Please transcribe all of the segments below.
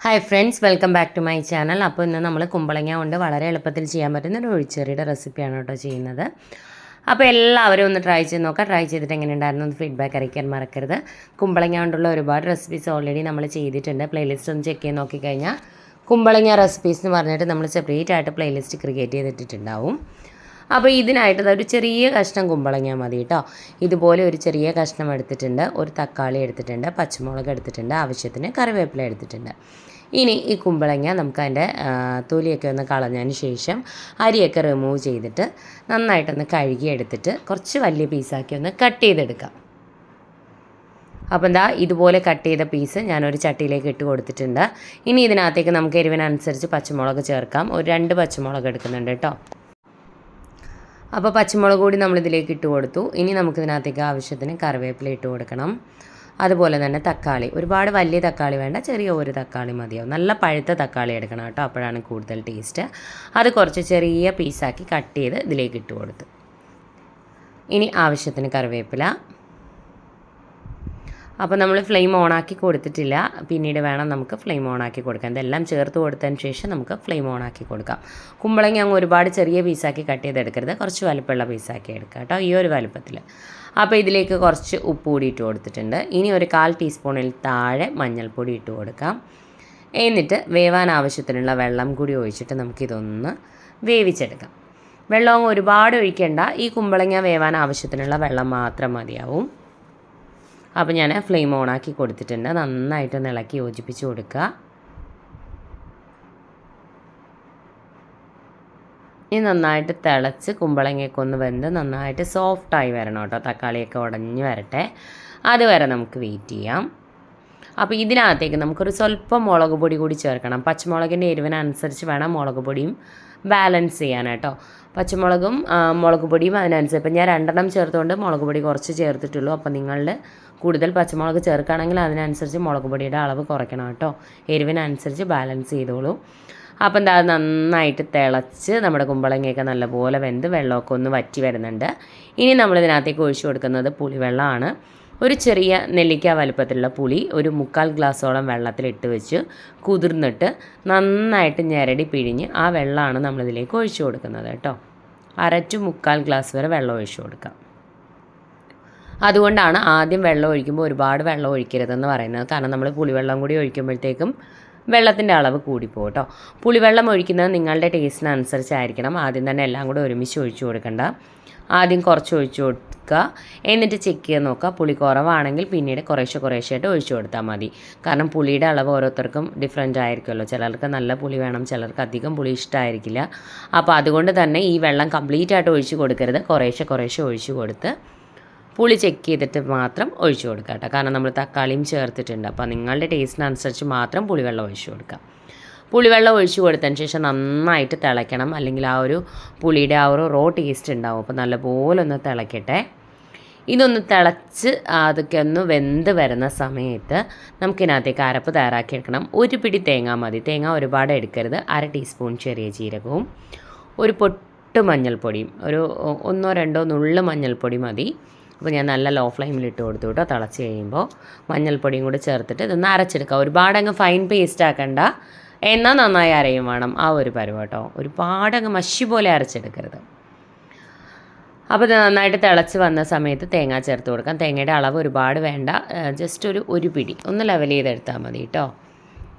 Hi friends, welcome back to my channel. അപ്പോൾ ഇന്ന് നമ്മൾ കുമ്പളങ്ങ കൊണ്ട് വളരെ എളുപ്പത്തിൽ ചെയ്യാൻ പറ്റുന്ന ഒരു ഒഴിച്ചെറിയുടെ റെസിപ്പിയാണ് കേട്ടോ ചെയ്യുന്നത്. അപ്പോൾ എല്ലാവരും ഒന്ന് ട്രൈ ചെയ്ത് നോക്കാം. ട്രൈ ചെയ്തിട്ട് എങ്ങനെ ഉണ്ടായിരുന്നു ഒന്ന് ഫീഡ്ബാക്ക് അറിയിക്കാൻ മറക്കരുത്. കുമ്പളങ്ങ കൊണ്ടുള്ള ഒരുപാട് റെസിപ്പീസ് ഓൾറെഡി നമ്മൾ ചെയ്തിട്ടുണ്ട്. പ്ലേലിസ്റ്റ് ഒന്ന് ചെക്ക് ചെയ്ത് നോക്കിക്കഴിഞ്ഞാൽ കുമ്പളങ്ങ റെസിപ്പീസ് എന്ന് പറഞ്ഞിട്ട് നമ്മൾ സെപ്പറേറ്റ് ആയിട്ട് പ്ലേലിസ്റ്റ് ക്രിയേറ്റ് ചെയ്തിട്ടുണ്ടാവും. അപ്പോൾ ഇതിനായിട്ട് ഒരു ചെറിയ കഷ്ണം കുമ്പളങ്ങ മതി കേട്ടോ. ഇതുപോലെ ഒരു ചെറിയ കഷ്ണം എടുത്തിട്ടുണ്ട്, ഒരു തക്കാളി എടുത്തിട്ടുണ്ട്, പച്ചമുളക് എടുത്തിട്ടുണ്ട്, ആവശ്യത്തിന് കറിവേപ്പില എടുത്തിട്ടുണ്ട്. ഇനി ഈ കുമ്പളങ്ങ നമുക്ക് അതിൻ്റെ തൊലിയൊക്കെ ഒന്ന് കളഞ്ഞതിന് ശേഷം അരിയൊക്കെ റിമൂവ് ചെയ്തിട്ട് നന്നായിട്ടൊന്ന് കഴുകി എടുത്തിട്ട് കുറച്ച് വലിയ പീസാക്കി ഒന്ന് കട്ട് ചെയ്തെടുക്കാം. അപ്പോൾ എന്താ ഇതുപോലെ കട്ട് ചെയ്ത പീസ് ഞാനൊരു ചട്ടിയിലേക്ക് ഇട്ട് കൊടുത്തിട്ടുണ്ട്. ഇനി ഇതിനകത്തേക്ക് നമുക്ക് എരിവിനനുസരിച്ച് പച്ചമുളക് ചേർക്കാം. ഒരു 2 പച്ചമുളക് എടുക്കുന്നുണ്ട് കേട്ടോ. അപ്പോൾ പച്ചമുളക് കൂടി നമ്മളിതിലേക്ക് ഇട്ട് കൊടുത്തു. ഇനി നമുക്കിതിനകത്തേക്ക് ആവശ്യത്തിന് കറിവേപ്പില ഇട്ട് കൊടുക്കണം. അതുപോലെ തന്നെ തക്കാളി, ഒരുപാട് വലിയ തക്കാളി വേണ്ട, ചെറിയ ഒരു തക്കാളി മതിയാവും. നല്ല പഴുത്ത തക്കാളി എടുക്കണം കേട്ടോ, അപ്പോഴാണ് കൂടുതൽ ടേസ്റ്റ്. അത് കുറച്ച് ചെറിയ പീസാക്കി കട്ട് ചെയ്ത് ഇതിലേക്ക് ഇട്ട് കൊടുത്തു. ഇനി ആവശ്യത്തിന് കറിവേപ്പില. അപ്പോൾ നമ്മൾ ഫ്ലെയിം ഓണാക്കി കൊടുത്തിട്ടില്ല, പിന്നീട് വേണം നമുക്ക് ഫ്ലെയിം ഓണാക്കി കൊടുക്കാം. ഇതെല്ലാം ചേർത്ത് കൊടുത്തതിന് ശേഷം നമുക്ക് ഫ്ലെയിം ഓണാക്കി കൊടുക്കാം. കുമ്പളങ്ങ അങ്ങ് ഒരുപാട് ചെറിയ പീസാക്കി കട്ട് ചെയ്തെടുക്കരുത്, കുറച്ച് വലുപ്പമുള്ള പീസാക്കി എടുക്കുക കേട്ടോ, ഈ ഒരു വലുപ്പത്തിൽ. അപ്പോൾ ഇതിലേക്ക് കുറച്ച് ഉപ്പ് കൂടി ഇട്ട് കൊടുത്തിട്ടുണ്ട്. ഇനി ഒരു 1/4 ടീസ്പൂണിൽ താഴെ മഞ്ഞൾപ്പൊടി ഇട്ട് കൊടുക്കാം. എന്നിട്ട് വേവാൻ ആവശ്യത്തിനുള്ള വെള്ളം കൂടി ഒഴിച്ചിട്ട് നമുക്കിതൊന്ന് വേവിച്ചെടുക്കാം. വെള്ളം ഒരുപാട് ഒഴിക്കേണ്ട, ഈ കുമ്പളങ്ങ വേവാൻ ആവശ്യത്തിനുള്ള വെള്ളം മാത്രം മതിയാവും. അപ്പോൾ ഞാൻ ഫ്ലെയിം ഓണാക്കി കൊടുത്തിട്ടുണ്ട്. നന്നായിട്ടൊന്ന് ഇളക്കി യോജിപ്പിച്ച് കൊടുക്കുക. ഇനി നന്നായിട്ട് തിളച്ച് കുമ്പളങ്ങയൊക്കെ ഒന്ന് വെന്ത് നന്നായിട്ട് സോഫ്റ്റായി വരണം കേട്ടോ, തക്കാളിയൊക്കെ ഉടഞ്ഞ് വരട്ടെ. അതുവരെ നമുക്ക് വെയിറ്റ് ചെയ്യാം. അപ്പോൾ ഇതിനകത്തേക്ക് നമുക്കൊരു സ്വല്പം മുളക് പൊടി കൂടി ചേർക്കണം. പച്ചമുളകിൻ്റെ എരിവിനനുസരിച്ച് വേണം മുളക് പൊടിയും ബാലൻസ് ചെയ്യാനായിട്ടോ. പച്ചമുളകും മുളക് പൊടിയും അതിനനുസരിച്ച്, ഇപ്പം ഞാൻ 2 ചേർത്തുകൊണ്ട് മുളക് പൊടി കുറച്ച് ചേർത്തിട്ടുള്ളൂ. അപ്പോൾ നിങ്ങളിൽ കൂടുതൽ പച്ചമുളക് ചേർക്കുകയാണെങ്കിൽ അതിനനുസരിച്ച് മുളക് പൊടിയുടെ അളവ് കുറയ്ക്കണം കേട്ടോ, എരിവിനനുസരിച്ച് ബാലൻസ് ചെയ്തോളൂ. അപ്പോൾ എന്താ നന്നായിട്ട് തിളച്ച് നമ്മുടെ കുമ്പളങ്ങയൊക്കെ നല്ലപോലെ വെന്ത് വെള്ളമൊക്കെ ഒന്ന് വറ്റി വരുന്നുണ്ട്. ഇനി നമ്മളിതിനകത്തേക്ക് ഒഴിച്ചു കൊടുക്കുന്നത് പുളിവെള്ളമാണ്. ഒരു ചെറിയ നെല്ലിക്ക വലുപ്പത്തിലുള്ള പുളി ഒരു 3/4 ഗ്ലാസ്സോളം വെള്ളത്തിലിട്ട് വെച്ച് കുതിർന്നിട്ട് നന്നായിട്ട് ഞെരടി പിഴിഞ്ഞ് ആ വെള്ളമാണ് നമ്മളിതിലേക്ക് ഒഴിച്ചു കൊടുക്കുന്നത് കേട്ടോ. 1/2 to 3/4 ഗ്ലാസ് വരെ വെള്ളം ഒഴിച്ചു കൊടുക്കാം. അതുകൊണ്ടാണ് ആദ്യം വെള്ളം ഒഴിക്കുമ്പോൾ ഒരുപാട് വെള്ളം ഒഴിക്കരുതെന്ന് പറയുന്നത്. കാരണം നമ്മൾ പുളിവെള്ളം കൂടി ഒഴിക്കുമ്പോഴത്തേക്കും വെള്ളത്തിൻ്റെ അളവ് കൂടിപ്പോകും കേട്ടോ. പുളിവെള്ളം ഒഴിക്കുന്നത് നിങ്ങളുടെ ടേസ്റ്റിനനുസരിച്ചായിരിക്കണം. ആദ്യം തന്നെ എല്ലാം കൂടെ ഒരുമിച്ച് ഒഴിച്ചു കൊടുക്കണ്ട. ആദ്യം കുറച്ച് ഒഴിച്ചു കൊടുക്കുക, എന്നിട്ട് ചെക്ക് ചെയ്ത് നോക്കുക. പുളി കുറവാണെങ്കിൽ പിന്നീട് കുറേശ്ശായിട്ട് ഒഴിച്ചു കൊടുത്താൽ മതി. കാരണം പുളിയുടെ അളവ് ഓരോരുത്തർക്കും ഡിഫറെൻ്റ് ആയിരിക്കുമല്ലോ. ചിലർക്ക് നല്ല പുളി വേണം, ചിലർക്ക് അധികം പുളി ഇഷ്ടമായിരിക്കില്ല. അപ്പോൾ അതുകൊണ്ട് തന്നെ ഈ വെള്ളം കംപ്ലീറ്റ് ആയിട്ട് ഒഴിച്ചു കൊടുക്കരുത്, കുറേശ്ശെ ഒഴിച്ചു കൊടുത്ത് പുളി ചെക്ക് ചെയ്തിട്ട് മാത്രം ഒഴിച്ചു കൊടുക്കുക കേട്ടോ. കാരണം നമ്മൾ തക്കാളിയും ചേർത്തിട്ടുണ്ട്. അപ്പോൾ നിങ്ങളുടെ ടേസ്റ്റിനനുസരിച്ച് മാത്രം പുളിവെള്ളം ഒഴിച്ചു കൊടുക്കുക. പുളിവെള്ളം ഒഴിച്ചു കൊടുത്തതിന് ശേഷം നന്നായിട്ട് തിളയ്ക്കണം, അല്ലെങ്കിൽ ആ ഒരു പുളിയുടെ ആ ഒരു റോ ടേസ്റ്റ് ഉണ്ടാവും. അപ്പോൾ നല്ലപോലെ ഒന്ന് തിളയ്ക്കട്ടെ. ഇതൊന്ന് തിളച്ച് അതൊക്കെ ഒന്ന് വെന്ത് വരുന്ന സമയത്ത് നമുക്കിതിനകത്തേക്ക് അരപ്പ് തയ്യാറാക്കിയെടുക്കണം. ഒരു പിടി തേങ്ങ മതി, തേങ്ങ ഒരുപാട് എടുക്കരുത്. 1/2 ടീസ്പൂൺ ചെറിയ ജീരകവും ഒരു പൊട്ട് മഞ്ഞൾപ്പൊടിയും, ഒരു 1-2 നുള്ളു മഞ്ഞൾപ്പൊടി മതി. അപ്പോൾ ഞാൻ നല്ല ലോ ഫ്ലെയിമിലിട്ട് കൊടുത്തു കേട്ടോ. തിളച്ച് കഴിയുമ്പോൾ മഞ്ഞൾപ്പൊടിയും കൂടി ചേർത്തിട്ട് ഇതൊന്ന് അരച്ചെടുക്കുക. ഒരുപാടങ്ങ് ഫൈൻ പേസ്റ്റ് ആക്കണ്ട, എന്നാൽ നന്നായി അരയും വേണം, ആ ഒരു പരുവം കേട്ടോ. ഒരുപാടങ്ങ് മഷി പോലെ അരച്ചെടുക്കരുത്. അപ്പോൾ ഇത് നന്നായിട്ട് തിളച്ച് വന്ന സമയത്ത് തേങ്ങ ചേർത്ത് കൊടുക്കാം. തേങ്ങയുടെ അളവ് ഒരുപാട് വേണ്ട, ജസ്റ്റ് ഒരു പിടി ഒന്ന് ലെവൽ ചെയ്തെടുത്താൽ മതി കേട്ടോ.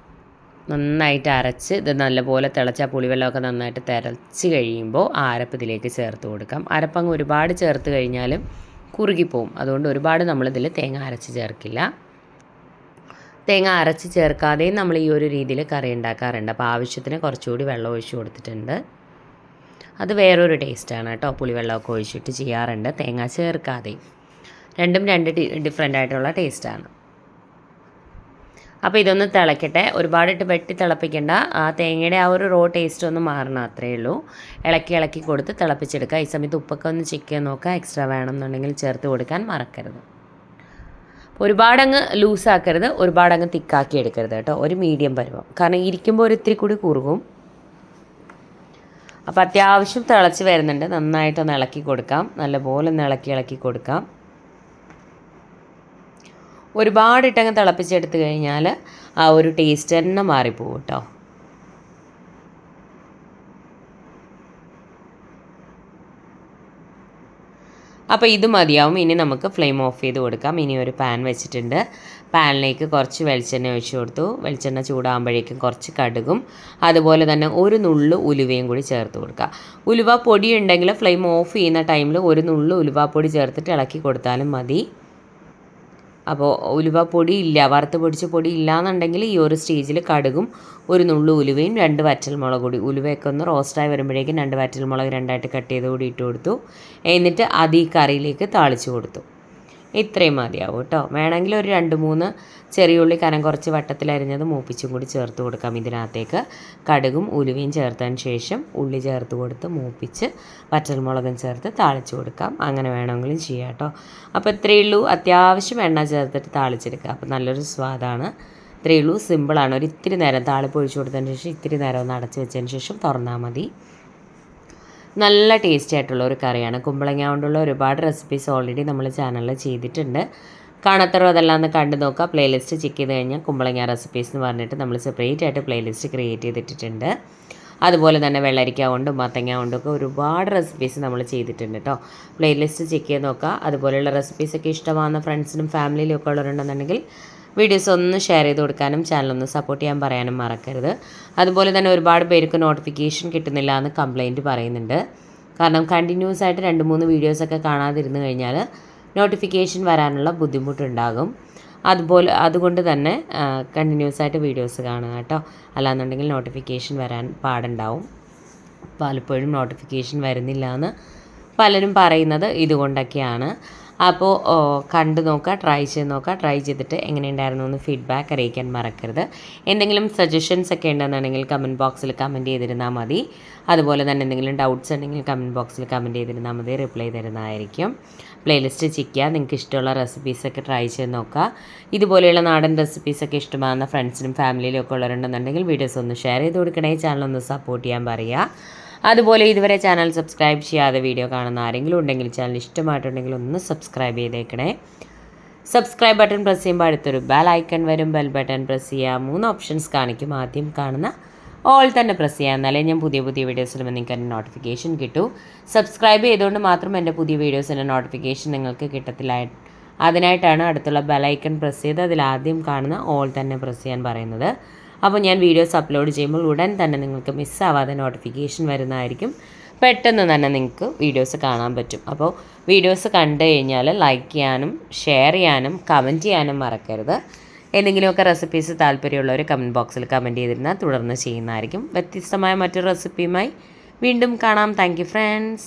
നന്നായിട്ട് അരച്ച് ഇത് നല്ലപോലെ തിളച്ച പുളിവെള്ളമൊക്കെ നന്നായിട്ട് തിളച്ച് കഴിയുമ്പോൾ ആ അരപ്പ് ഇതിലേക്ക് ചേർത്ത് കൊടുക്കാം. അരപ്പങ്ങ് ഒരുപാട് ചേർത്ത് കഴിഞ്ഞാലും കുറുകിപ്പോവും. അതുകൊണ്ട് ഒരുപാട് നമ്മളിതിൽ തേങ്ങ അരച്ച് ചേർക്കില്ല. തേങ്ങ അരച്ച് ചേർക്കാതെയും നമ്മൾ ഈ ഒരു രീതിയിൽ കറി ഉണ്ടാക്കാറുണ്ട്. അപ്പോൾ ആവശ്യത്തിന് കുറച്ചുകൂടി വെള്ളം ഒഴിച്ച് കൊടുത്തിട്ടുണ്ട്. അത് വേറൊരു ടേസ്റ്റാണ് കേട്ടോ. പുളിവെള്ളമൊക്കെ ഒഴിച്ചിട്ട് ചെയ്യാറുണ്ട്, തേങ്ങ ചേർക്കാതെയും. രണ്ടും 2 ഡിഫറെൻ്റ് ആയിട്ടുള്ള ടേസ്റ്റാണ്. അപ്പോൾ ഇതൊന്ന് തിളയ്ക്കട്ടെ. ഒരുപാടിട്ട് വെട്ടി തിളപ്പിക്കേണ്ട, ആ തേങ്ങയുടെ ആ ഒരു റോ ടേസ്റ്റ് ഒന്ന് മാറണം, അത്രയേ ഉള്ളൂ. ഇളക്കി കൊടുത്ത് തിളപ്പിച്ചെടുക്കുക. ഈ സമയത്ത് ഉപ്പൊക്കെ ഒന്ന് ചെക്ക് ചെയ്ത് നോക്കുക. എക്സ്ട്രാ വേണമെന്നുണ്ടെങ്കിൽ ചേർത്ത് കൊടുക്കാൻ മറക്കരുത്. ഒരുപാടങ്ങ് ലൂസാക്കരുത്, ഒരുപാടങ്ങ് തിക്കാക്കി എടുക്കരുത് കേട്ടോ. ഒരു മീഡിയം പരുവം, കാരണം ഇരിക്കുമ്പോൾ ഒരു ഇത്തിരി കൂടി കുറുകും. അപ്പോൾ അത്യാവശ്യം തിളച്ച് വരുന്നുണ്ട്. നന്നായിട്ടൊന്ന് ഇളക്കി കൊടുക്കാം, നല്ലപോലെ ഒന്ന് ഇളക്കി കൊടുക്കാം. ഒരുപാടിട്ടങ്ങ് തിളപ്പിച്ചെടുത്ത് കഴിഞ്ഞാൽ ആ ഒരു ടേസ്റ്റ് തന്നെ മാറിപ്പോകും കേട്ടോ. അപ്പോൾ ഇത് മതിയാവും. ഇനി നമുക്ക് ഫ്ലെയിം ഓഫ് ചെയ്ത് കൊടുക്കാം. ഇനി ഒരു പാൻ വെച്ചിട്ടുണ്ട്. പാനിലേക്ക് കുറച്ച് വെളിച്ചെണ്ണ ഒഴിച്ച് കൊടുത്തു. വെളിച്ചെണ്ണ ചൂടാകുമ്പോഴേക്കും കുറച്ച് കടുകും അതുപോലെ തന്നെ ഒരു നുള്ളു ഉലുവയും കൂടി ചേർത്ത് കൊടുക്കുക. ഉലുവ പൊടി ഉണ്ടെങ്കിൽ ഫ്ലെയിം ഓഫ് ചെയ്യുന്ന ടൈമിൽ ഒരു നുള്ളു ഉലുവാപ്പൊടി ചേർത്തിട്ട് ഇളക്കി കൊടുത്താലും മതി. അപ്പോൾ ഉലുവ പൊടി ഇല്ല, വറുത്ത് പൊടിച്ച പൊടി ഇല്ലയെന്നുണ്ടെങ്കിൽ ഈ ഒരു സ്റ്റേജിൽ കടുകും ഒരു നുള്ളു ഉലുവയും 2 വറ്റൽമുളക് കൂടി, ഉലുവയൊക്കെ ഒന്ന് റോസ്റ്റായി വരുമ്പോഴേക്കും 2 വറ്റൽമുളക് 2ആയിട്ട് കട്ട് ചെയ്ത് കൂടി ഇട്ട് കൊടുത്തു. എന്നിട്ട് അത് ഈ കറിയിലേക്ക് താളിച്ച് കൊടുത്തു. ഇത്രയും മതിയാവും കേട്ടോ. വേണമെങ്കിൽ ഒരു 2-3 ചെറിയുള്ളി കനം കുറച്ച് വട്ടത്തിലരിഞ്ഞത് മൂപ്പിച്ചും കൂടി ചേർത്ത് കൊടുക്കാം ഇതിനകത്തേക്ക്. കടുകും ഉലുവയും ചേർത്തതിന് ശേഷം ഉള്ളി ചേർത്ത് കൊടുത്ത് മൂപ്പിച്ച് വറ്റൽമുളകും ചേർത്ത് താളിച്ച് കൊടുക്കാം. അങ്ങനെ വേണമെങ്കിലും ചെയ്യാം കേട്ടോ. അപ്പോൾ ഇത്രയേ ഉള്ളൂ. അത്യാവശ്യം എണ്ണ ചേർത്തിട്ട് താളിച്ചെടുക്കുക. അപ്പോൾ നല്ലൊരു സ്വാദാണ്. ഇത്രയേ ഉള്ളൂ, സിമ്പിളാണ്. ഒരു ഇത്തിരി നേരം താളിപ്പ് ഒഴിച്ച് കൊടുത്തതിന് ശേഷം ഇത്തിരി നേരം ഒന്ന് അടച്ച് വെച്ചതിന് ശേഷം തുറന്നാൽ മതി. നല്ല ടേസ്റ്റി ആയിട്ടുള്ള ഒരു കറിയാണ്. കുമ്പളങ്ങ കൊണ്ടുള്ള ഒരുപാട് റെസിപ്പീസ് ഓൾറെഡി നമ്മൾ ചാനലിൽ ചെയ്തിട്ടുണ്ട്. കാണാത്തവരും അതെല്ലാം ഒന്ന് കണ്ടു നോക്കുക. പ്ലേലിസ്റ്റ് ചെക്ക് ചെയ്ത് കഴിഞ്ഞാൽ കുമ്പളങ്ങ റെസിപ്പീസ് എന്ന് പറഞ്ഞിട്ട് നമ്മൾ സെപ്പറേറ്റ് ആയിട്ട് പ്ലേലിസ്റ്റ് ക്രിയേറ്റ് ചെയ്തിട്ടുണ്ട്. അതുപോലെ തന്നെ വെള്ളരിക്ക കൊണ്ടും മത്തങ്ങ കൊണ്ടൊക്കെ ഒരുപാട് റെസിപ്പീസ് നമ്മൾ ചെയ്തിട്ടുണ്ട് കേട്ടോ. പ്ലേലിസ്റ്റ് ചെക്ക് ചെയ്ത് നോക്കുക. അതുപോലെയുള്ള റെസിപ്പീസൊക്കെ ഇഷ്ടമാകുന്ന ഫ്രണ്ട്സിനും ഫാമിലിയിലും ഒക്കെ ഉള്ളവരുണ്ടെന്നുണ്ടെങ്കിൽ വീഡിയോസ് ഒന്ന് ഷെയർ ചെയ്ത് കൊടുക്കാനും ചാനലൊന്ന് സപ്പോർട്ട് ചെയ്യാൻ പറയാനും മറക്കരുത്. അതുപോലെ തന്നെ ഒരുപാട് പേർക്ക് നോട്ടിഫിക്കേഷൻ കിട്ടുന്നില്ല എന്ന് കംപ്ലയിൻറ്റ് പറയുന്നുണ്ട്. കാരണം കണ്ടിന്യൂസ് ആയിട്ട് 2-3 വീഡിയോസൊക്കെ കാണാതിരുന്നു കഴിഞ്ഞാൽ നോട്ടിഫിക്കേഷൻ വരാനുള്ള ബുദ്ധിമുട്ടുണ്ടാകും. അതുകൊണ്ട് തന്നെ കണ്ടിന്യൂസ് ആയിട്ട് വീഡിയോസ് കാണുക കേട്ടോ. അല്ലാന്നുണ്ടെങ്കിൽ നോട്ടിഫിക്കേഷൻ വരാൻ പാടുണ്ടാവും. പലപ്പോഴും നോട്ടിഫിക്കേഷൻ വരുന്നില്ല എന്ന് പലരും പറയുന്നത് ഇതുകൊണ്ടൊക്കെയാണ്. അപ്പോൾ കണ്ടു നോക്കുക, ട്രൈ ചെയ്ത് നോക്കുക. ട്രൈ ചെയ്തിട്ട് എങ്ങനെയുണ്ടായിരുന്നു എന്ന് ഫീഡ്ബാക്ക് അറിയിക്കാൻ മറക്കരുത്. എന്തെങ്കിലും സജഷൻസ് ഒക്കെ ഉണ്ടെന്നുണ്ടെങ്കിൽ കമൻറ്റ് ബോക്സിൽ കമൻറ്റ് ചെയ്തിരുന്നാൽ മതി. അതുപോലെ തന്നെ എന്തെങ്കിലും ഡൗട്ട്സ് ഉണ്ടെങ്കിൽ കമൻറ്റ് ബോക്സിൽ കമൻറ്റ് ചെയ്തിരുന്നാൽ മതി, റിപ്ലൈ തരുന്നതായിരിക്കും. പ്ലേലിസ്റ്റ് ചെക്ക് ചെയ്യുക. നിങ്ങൾക്ക് ഇഷ്ടമുള്ള റെസിപ്പീസൊക്കെ ട്രൈ ചെയ്ത് നോക്കുക. ഇതുപോലെയുള്ള നാടൻ റെസിപ്പീസൊക്കെ ഇഷ്ടമാകുന്ന ഫ്രണ്ട്സിനും ഫാമിലിയിലും ഒക്കെ ഉള്ളവരുണ്ടെന്നുണ്ടെങ്കിൽ വീഡിയോസ് ഒന്ന് ഷെയർ ചെയ്ത് കൊടുക്കണേ. ചാനലൊന്ന് സപ്പോർട്ട് ചെയ്യാൻ പറയുക. അതുപോലെ ഇതുവരെ ചാനൽ സബ്സ്ക്രൈബ് ചെയ്യാതെ വീഡിയോ കാണുന്ന ആരെങ്കിലും ഉണ്ടെങ്കിൽ ചാനൽ ഇഷ്ടമായിട്ടുണ്ടെങ്കിൽ ഒന്ന് സബ്സ്ക്രൈബ് ചെയ്തേക്കണേ. സബ്സ്ക്രൈബ് ബട്ടൺ പ്രസ് ചെയ്യുമ്പോൾ അടുത്തൊരു ബെൽ ഐക്കൺ വരും. ബെൽ ബട്ടൺ പ്രസ് ചെയ്യുക. 3 ഓപ്ഷൻസ് കാണിക്കും. ആദ്യം കാണുന്ന ഓൾ തന്നെ പ്രസ് ചെയ്യുക. എന്നാലേ ഞാൻ പുതിയ വീഡിയോസ് ഇടുമ്പോൾ നിങ്ങൾക്ക് എൻ്റെ നോട്ടിഫിക്കേഷൻ കിട്ടൂ. സബ്സ്ക്രൈബ് ചെയ്തുകൊണ്ട് മാത്രം എൻ്റെ പുതിയ വീഡിയോസിൻ്റെ നോട്ടിഫിക്കേഷൻ നിങ്ങൾക്ക് കിട്ടത്തില്ല. അതിനായിട്ടാണ് അടുത്തുള്ള ബെൽ ഐക്കൺ പ്രസ് ചെയ്ത് അതിലാദ്യം കാണുന്ന ഓൾ തന്നെ പ്രസ് ചെയ്യാൻ പറയുന്നത്. അപ്പോൾ ഞാൻ വീഡിയോസ് അപ്ലോഡ് ചെയ്യുമ്പോൾ ഉടൻ തന്നെ നിങ്ങൾക്ക് മിസ്സാവാതെ നോട്ടിഫിക്കേഷൻ വരുന്നതായിരിക്കും. പെട്ടെന്ന് തന്നെ നിങ്ങൾക്ക് വീഡിയോസ് കാണാൻ പറ്റും. അപ്പോൾ വീഡിയോസ് കണ്ടു കഴിഞ്ഞാൽ ലൈക്ക് ചെയ്യാനും ഷെയർ ചെയ്യാനും കമൻറ്റ് ചെയ്യാനും മറക്കരുത്. എന്തെങ്കിലുമൊക്കെ റെസിപ്പീസ് താല്പര്യമുള്ളവർ കമൻറ്റ് ബോക്സിൽ കമൻറ്റ് ചെയ്തിരുന്നാൽ തുടർന്ന് ചെയ്യുന്നതായിരിക്കും. വ്യത്യസ്തമായ മറ്റൊരു റെസിപ്പിയുമായി വീണ്ടും കാണാം. Thank you friends.